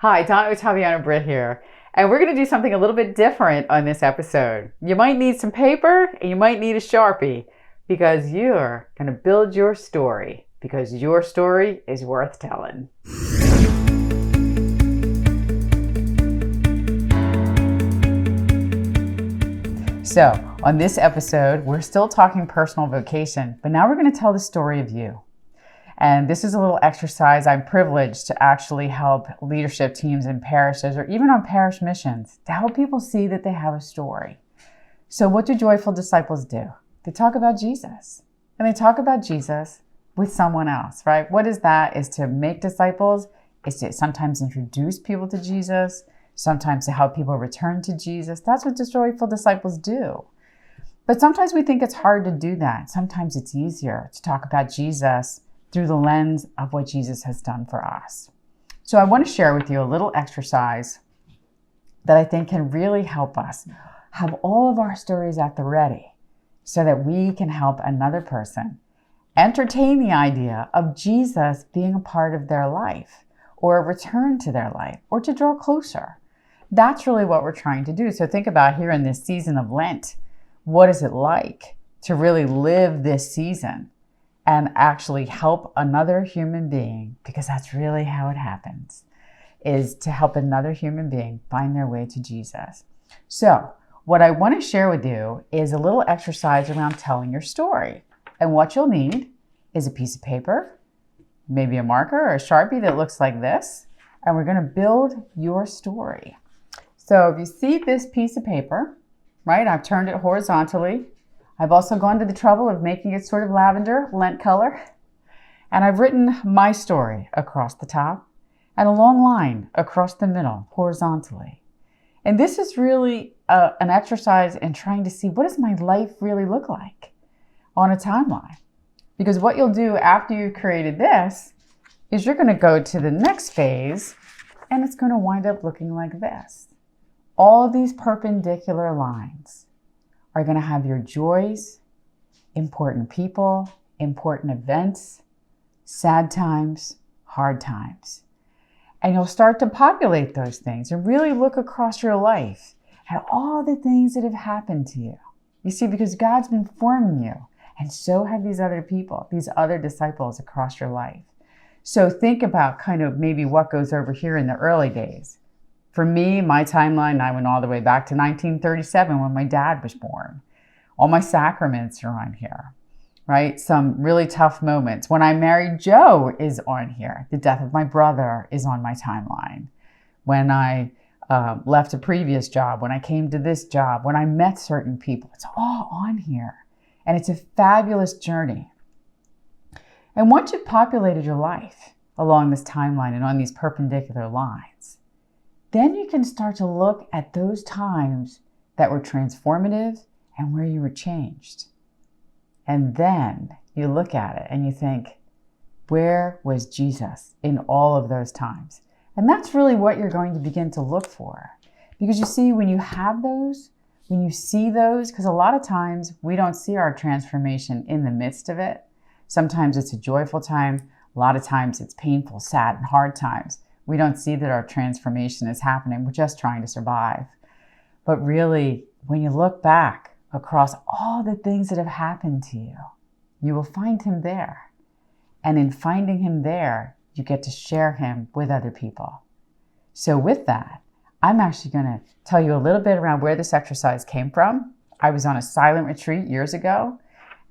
Hi, Donna Ottaviano-Britt here, and we're going to do something a little bit different on this episode. You might need some paper and you might need a Sharpie because you're going to build your story because your story is worth telling. So, on this episode, we're still talking personal vocation, but now we're going to tell the story of you. And this is a little exercise. I'm privileged to actually help leadership teams in parishes or even on parish missions to help people see that they have a story. So what do joyful disciples do? They talk about Jesus. And they talk about Jesus with someone else, right? What is that? Is to make disciples, is to sometimes introduce people to Jesus, sometimes to help people return to Jesus. That's what the joyful disciples do. But sometimes we think it's hard to do that. Sometimes it's easier to talk about Jesus through the lens of what Jesus has done for us. So I want to share with you a little exercise that I think can really help us have all of our stories at the ready so that we can help another person entertain the idea of Jesus being a part of their life or a return to their life or to draw closer. That's really what we're trying to do. So think about here in this season of Lent, what is it like to really live this season and actually help another human being, because that's really how it happens, is to help another human being find their way to Jesus. So what I want to share with you is a little exercise around telling your story. And what you'll need is a piece of paper, maybe a marker or a Sharpie that looks like this, and we're going to build your story. So if you see this piece of paper, right, I've turned it horizontally. I've also gone to the trouble of making it sort of lavender, Lent color. And I've written my story across the top and a long line across the middle, horizontally. And this is really an exercise in trying to see, what does my life really look like on a timeline? Because what you'll do after you've created this is you're going to go to the next phase and it's going to wind up looking like this. All these perpendicular lines are going to have your joys, important people, important events, sad times, hard times. And you'll start to populate those things and really look across your life at all the things that have happened to you. You see, because God's been forming you, and so have these other people, these other disciples across your life. So think about kind of maybe what goes over here in the early days. For me, my timeline, I went all the way back to 1937 when my dad was born. All my sacraments are on here, right? Some really tough moments. When I married Joe is on here. The death of my brother is on my timeline. When I left a previous job, when I came to this job, when I met certain people, it's all on here. And it's a fabulous journey. And once you've populated your life along this timeline and on these perpendicular lines, then you can start to look at those times that were transformative and where you were changed. And then you look at it and you think, where was Jesus in all of those times? And that's really what you're going to begin to look for. Because you see, when you have those, when you see those, because a lot of times we don't see our transformation in the midst of it. Sometimes it's a joyful time. A lot of times it's painful, sad, and hard times. We don't see that our transformation is happening. We're just trying to survive. But really, when you look back across all the things that have happened to you, you will find him there. And in finding him there, you get to share him with other people. So with that, I'm actually going to tell you a little bit around where this exercise came from. I was on a silent retreat years ago,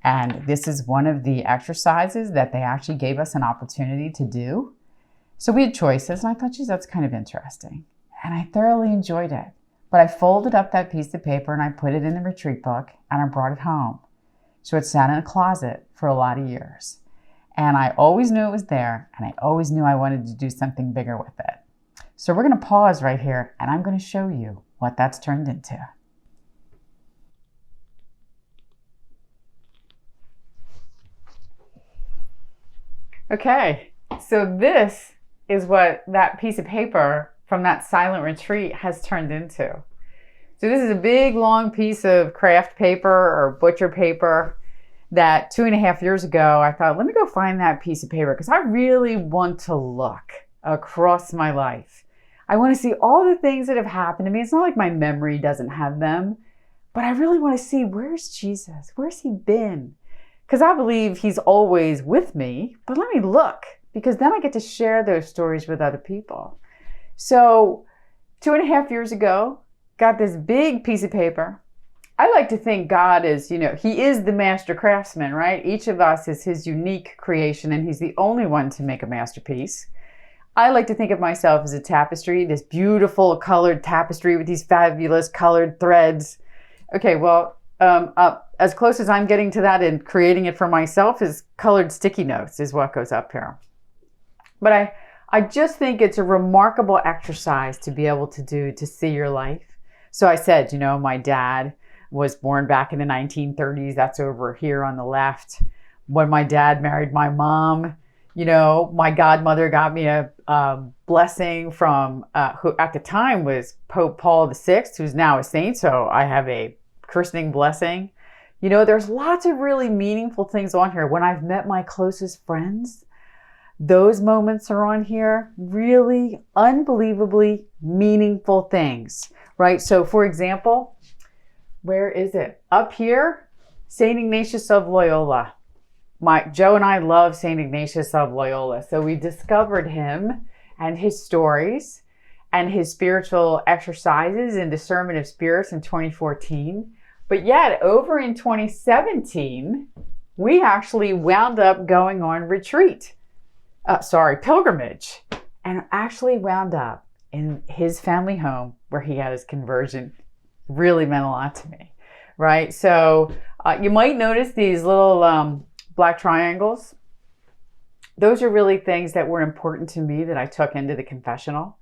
and this is one of the exercises that they actually gave us an opportunity to do. So we had choices, and I thought, geez, that's kind of interesting. And I thoroughly enjoyed it. But I folded up that piece of paper and I put it in the retreat book and I brought it home. So it sat in a closet for a lot of years. And I always knew it was there, and I always knew I wanted to do something bigger with it. So we're going to pause right here and I'm going to show you what that's turned into. Okay, so this is what that piece of paper from that silent retreat has turned into. So this is a big, long piece of craft paper or butcher paper that 2.5 years ago, I thought, let me go find that piece of paper because I really want to look across my life. I want to see all the things that have happened to me. It's not like my memory doesn't have them, but I really want to see, where's Jesus? Where's he been? Because I believe he's always with me, but let me look, because then I get to share those stories with other people. So 2.5 years ago, got this big piece of paper. I like to think God is, he is the master craftsman, right? Each of us is his unique creation, and he's the only one to make a masterpiece. I like to think of myself as a tapestry, this beautiful colored tapestry with these fabulous colored threads. Okay, well, as close as I'm getting to that and creating it for myself is colored sticky notes is what goes up here. But I just think it's a remarkable exercise to be able to do, to see your life. So I said, my dad was born back in the 1930s. That's over here on the left. When my dad married my mom, my godmother got me a blessing from who at the time was Pope Paul VI, who's now a saint. So I have a christening blessing. There's lots of really meaningful things on here. When I've met my closest friends, those moments are on here. Really unbelievably meaningful things, right? So for example, where is it? Up here, St. Ignatius of Loyola. Joe and I love St. Ignatius of Loyola. So we discovered him and his stories and his spiritual exercises and discernment of spirits in 2014. But yet over in 2017, we actually wound up going on pilgrimage, and actually wound up in his family home where he had his conversion. Really meant a lot to me, right? So you might notice these little black triangles. Those are really things that were important to me that I took into the confessional.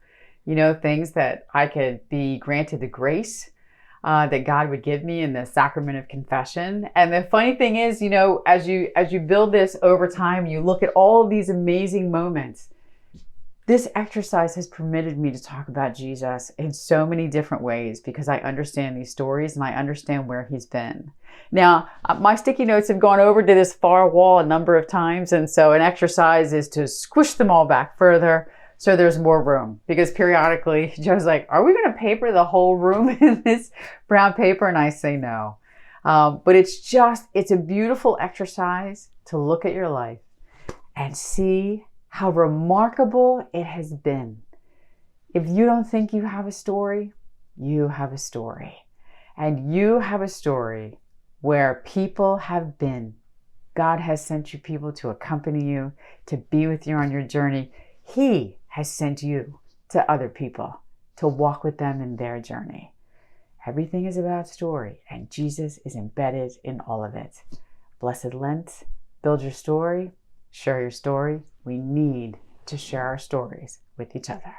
Things that I could be granted the grace that God would give me in the sacrament of confession. And the funny thing is, as you build this over time, you look at all of these amazing moments. This exercise has permitted me to talk about Jesus in so many different ways because I understand these stories and I understand where he's been. Now, my sticky notes have gone over to this far wall a number of times, and so an exercise is to squish them all back further so there's more room. Because periodically, Joe's like, are we going to paper the whole room in this brown paper? And I say no. But it's a beautiful exercise to look at your life and see how remarkable it has been. If you don't think you have a story, you have a story. And you have a story where people have been. God has sent you people to accompany you, to be with you on your journey. He has sent you to other people to walk with them in their journey. Everything is about story, and Jesus is embedded in all of it. Blessed Lent, build your story, share your story. We need to share our stories with each other.